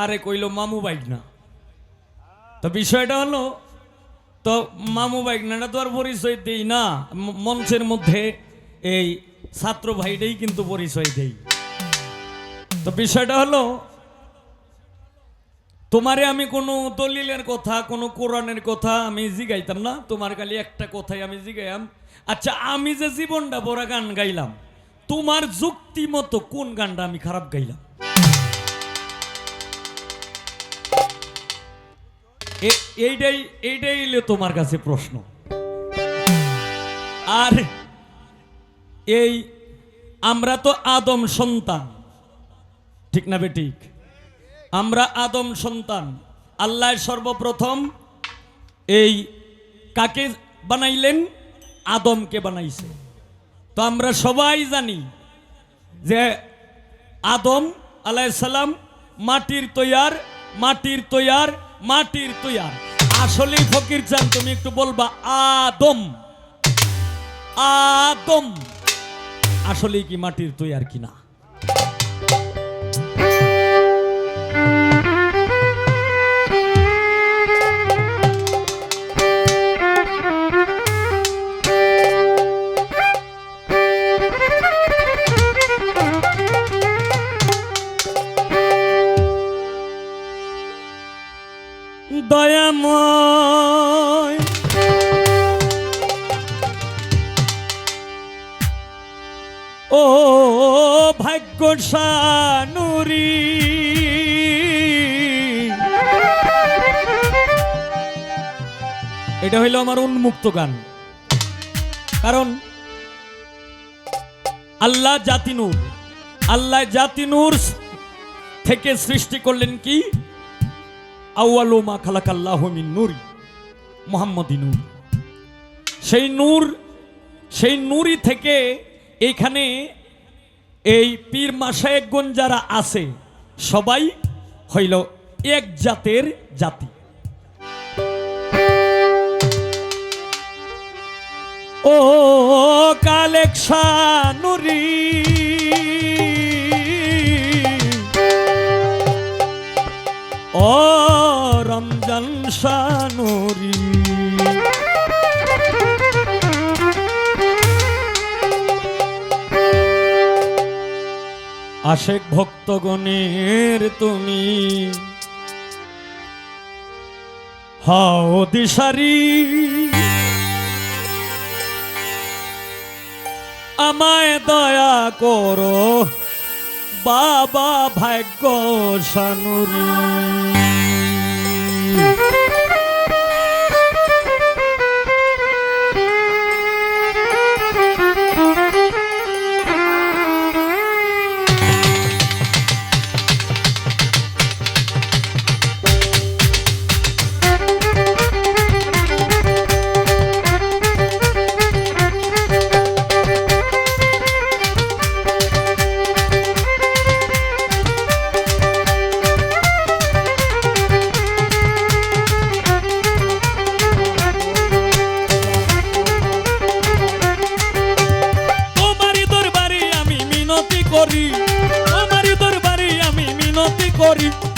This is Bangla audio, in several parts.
আরে কইল মামু বাইক না। তো বিষয়টা হলো, তো মামু বাইক না তো আর পরিচয় দেই না, মঞ্চের মধ্যে এই ছাত্র ভাইটাই কিন্তু পরিচয় দেই। তো বিষয়টা হলো, তোমারে আমি কোনো দলিলের কথা, কোনো কোরআনের কথা আমি জিগাইতাম না, তোমার খালি একটা কথাই আমি জিগাইলাম, আচ্ছা আমি যে জীবনটা বড় গান গাইলাম, তোমার যুক্তি মতো কোন গানটা আমি খারাপ গাইলাম? এইটাই হলো তোমার কাছে প্রশ্ন। আর এই আমরা তো আদম সন্তান, ঠিক না বেঠিক? আমরা আদম সন্তান। আল্লাহ সর্বপ্রথম এই কাকে বানাইলেন? আদমকে বানাইছে। তো আমরা সবাই জানি যে আদম আলাইহিস সালাম মাটির তৈয়ার, মাটির তৈয়ার, মাটির তৈয়ার। আসলে ফকির চান তুমি একটু বলবা আদম, আদম আসলে কি মাটির তৈয়ার কিনা? দয়াময় ও ভাগ্যশানুরি, এটা হইল আমার উন্মুক্ত গান। কারণ আল্লাহ জাতি নূর, আল্লাহ জাতি নূর থেকে সৃষ্টি করলেন কি? আউয়ালু মা খালাকাল্লাহু মিন নূর, মুহাম্মাদি নূর। সেই নূরই থেকে এইখানে এই পীর মাশায়েখগণ যারা আছে সবাই হইল এক জাতের জাতি। ও কালেকশানুরি ও রমজান শানুরি, আশেক ভক্তগণের তুমি হাও দিশারি, আমায় দয়া করো বাবা ভাগ্যশানুরি।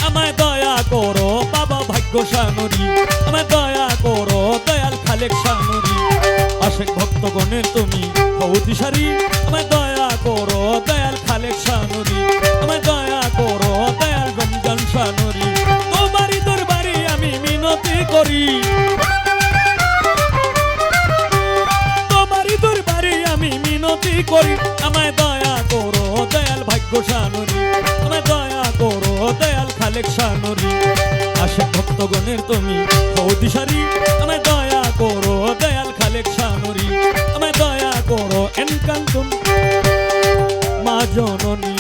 আমায় দয়া করো বাবা ভাগ্যশানুরি, আমায় দয়া করো দয়াল খালেক শানুরি, আশেক ভক্তগণের তুমি হও দিশারি, আমায় দয়া করো দয়াল খালেক শানুরি, আমায় দয়া করো দয়াল রমজান শানুরি। তোমারই দরবারে আমি মিনতি করি, তোমারই দরবারে আমি মিনতি করি, আমায় দয়া করো দয়াল ভাগ্যশানুরি, আমায় দয়া করো দয়াল খালেক শানুরি, আশেক ভক্তগণের তুমি হও দিশারি, আমায় দয়া করো দয়াল খালেক শানুরি, আমায় দয়া করো এনকান্তুম মা জননী।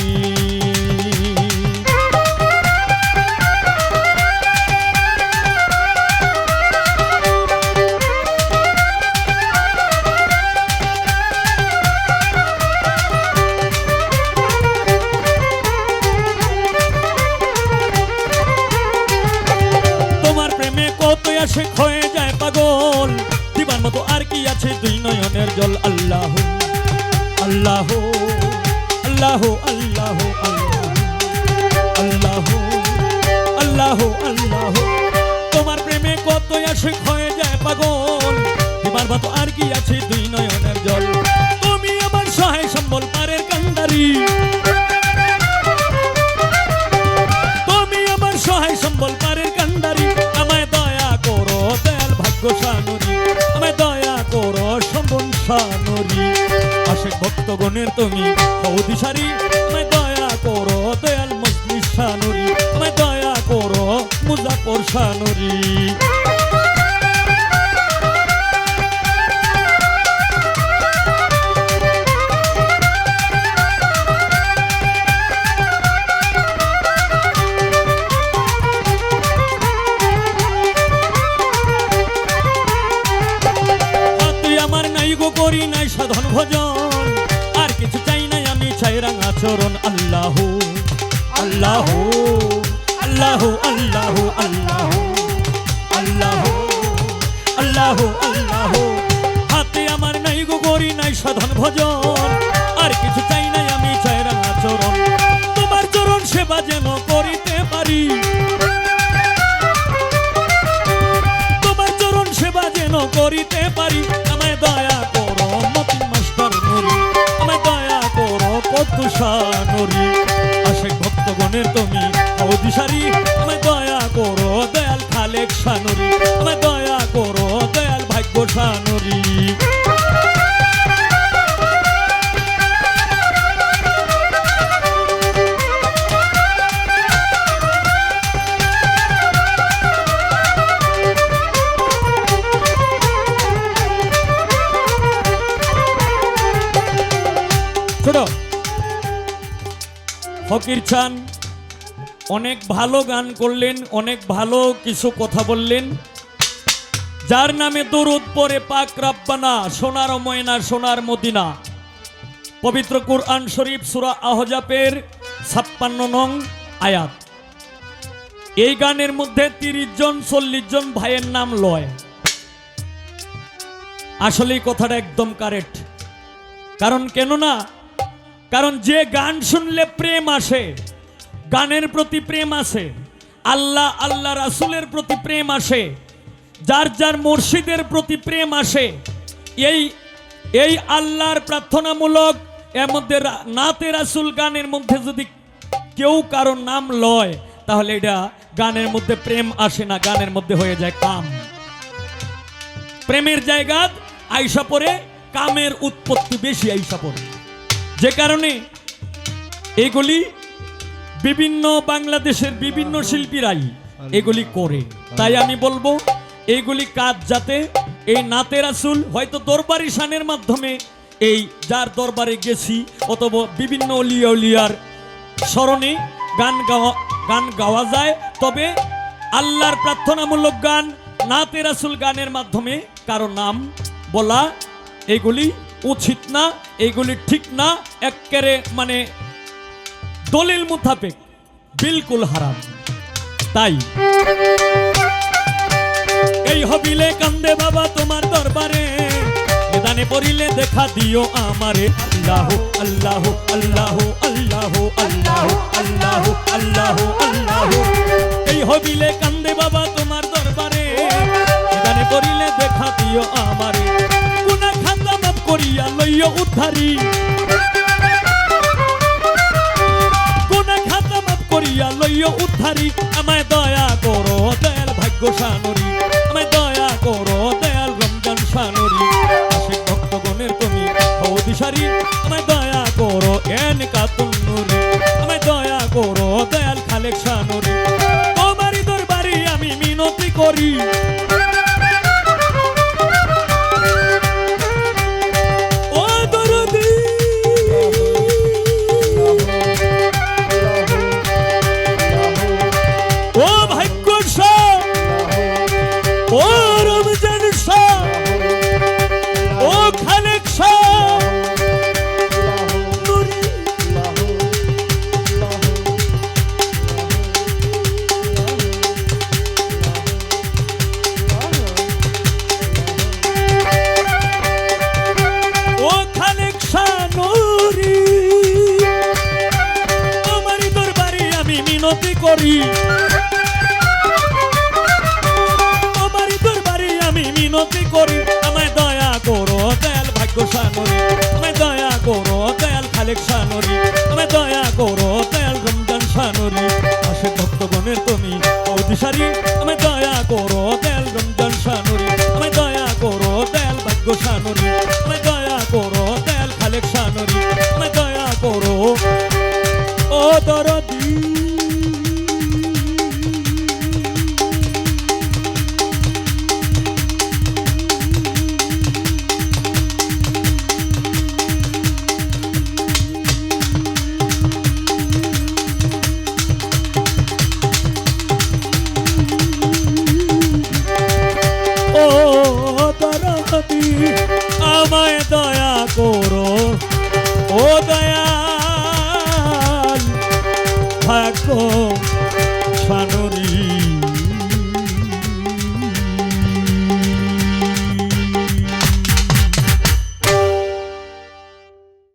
আশেক হয়ে যায় পাগল, দিবার মতো আর কি আছে দুই নয়নের জল। আল্লাহ আল্লাহ আল্লাহ আল্লাহ আল্লাহ আশিক হয়ে যায় পাগল, এবার তো আর কি আছে দুই নয়নের জল। তুমি আমার সহায় সম্বল পারের কান্ডারি, তুমি আমার সহায় সম্বল পারের কান্ডারি। আমায় দয়া করো দয়াল ভাগ্য সানুরি, আমায় দয়া করো সম্বল সানুরি। আশিক ভক্তগণের তুমি হও দিশারি, আমায় দয়া করো দয়াল মজলিস সানুরি, আমায় দয়া করো মুজাফর সানুরি। করি নাই সাধন ভজন, আর কিছু চাই নাই আমি চাই রাঙা চরণ। আল্লাহ আল্লাহ আল্লাহ আল্লাহ আল্লাহ আল্লাহ আল্লাহ আল্লাহ। হাতে আমার নাই গো করি নাই সাধন ভজন, আর কিছু চাই নাই আমি চাই রাঙা চরণ। তোমার চরণ সেবা যেন করিতে পারি, তোমার চরণ সেবা যেন করিতে পারি। আমায় দয়া করো মতিন মাস্টার নুরি, আমায় দয়া করো পদ্মসানুরি। আশিক ভক্তগণের তুমি হও দিশারি, আমায় দয়া করো দয়াল খালেক সানুরি, আমায় দয়া করো দয়াল ভাগ্য সানুরি। ফকির চান অনেক ভালো গান করলেন, অনেক ভালো কিছু কথা বললেন। যার নামে দরুদ পড়ে পাক রাব্বানা, সোনার ময়না সোনার মদিনা। পবিত্র কুরআন শরীফ সূরা আহজাবের 56 নং আয়াত। এই গানের মধ্যে 30 জন 40 জন ভাইয়ের নাম লয়। আসলে এই কথাটা একদম কারেক্ট। কারণ কেন না, কারণ যে গান শুনলে প্রেম আসে, গানের প্রতি প্রেম আসে, আল্লাহ আল্লাহ রাসূলের প্রতি প্রেম আসে, যার যার মুর্শিদের প্রতি প্রেম আসে, এই আল্লাহর প্রার্থনামূলক এর মধ্যে নাতে রাসূল গানের মধ্যে যদি কেউ কারো নাম লয়, তাহলে এটা গানের মধ্যে প্রেম আসে না, গানের মধ্যে হয়ে যায় কাম। প্রেমের জায়গা আইসা পড়ে কামের উৎপত্তি বেশি আইসা পড়ে। যে কারণে এগুলি বিভিন্ন বাংলাদেশের বিভিন্ন শিল্পীরাই এগুলি করে। তাই আমি বলবো এইগুলি কাজ যাতে এই নাতে রাসূল হয়তো দরবারি শানের মাধ্যমে, এই যার দরবারে গেছি অথবা বিভিন্ন অলিয়া উলিয়ার স্মরণে গান গাওয়া যায়, তবে আল্লাহর প্রার্থনামূলক গান নাতে রাসূল গানের মাধ্যমে কারো নাম বলা এগুলি উচিত না, এগুলি ঠিক না, এক্কেরে মানে দলিল মুতাবিক বিলকুল হারাম। তাই এই হবিলে কান্দে বাবা তোমার দরবারে, নিদানে পড়িলে দেখা দিও আমারে। আল্লাহ আল্লাহ আল্লাহ আল্লাহ আল্লাহ আল্লাহ আল্লাহ আল্লাহ। এই হবিলে কান্দে বাবা তোমার দরবারে, নিদানে পড়িলে দেখা দিও আমারে। গুনাহ খাতা মাফ করিয়া লইও উদ্ধারি, গুনাহ খাতা মাফ করিয়া লইও উদ্ধারি। আমায় দয়া করো দয়াল ভাগ্য সানুরি, আমায় দয়া করো দয়াল রমজান সানুরি। আশিক ভক্তগণের তুমি হও দিশারি, আমায় দয়া করো এন কাতুন নুরি, আমায় দয়া করো দয়াল খালেক সানুরি। তোমারই দরবারে আমি মিনতি করি, ও দরদি ও ভাগ্য শাহ, ও রমজান শাহ, ও খালেক শাহ নুরি। খালেক শানুরি আমায় দয়া করো দয়াল রমজান শানুরি আশেক ভক্তগণের তুমি অধিসারী আমায় দয়া করো দয়াল রমজান শানুরি আমায় দয়া করো দয়াল ভাগ্য শানুরি আমায় দয়া করো দয়াল খালেক শানুরি আমায় দয়া করো ও দরদি ও দরদি আমায় দয়া করো ও দয়া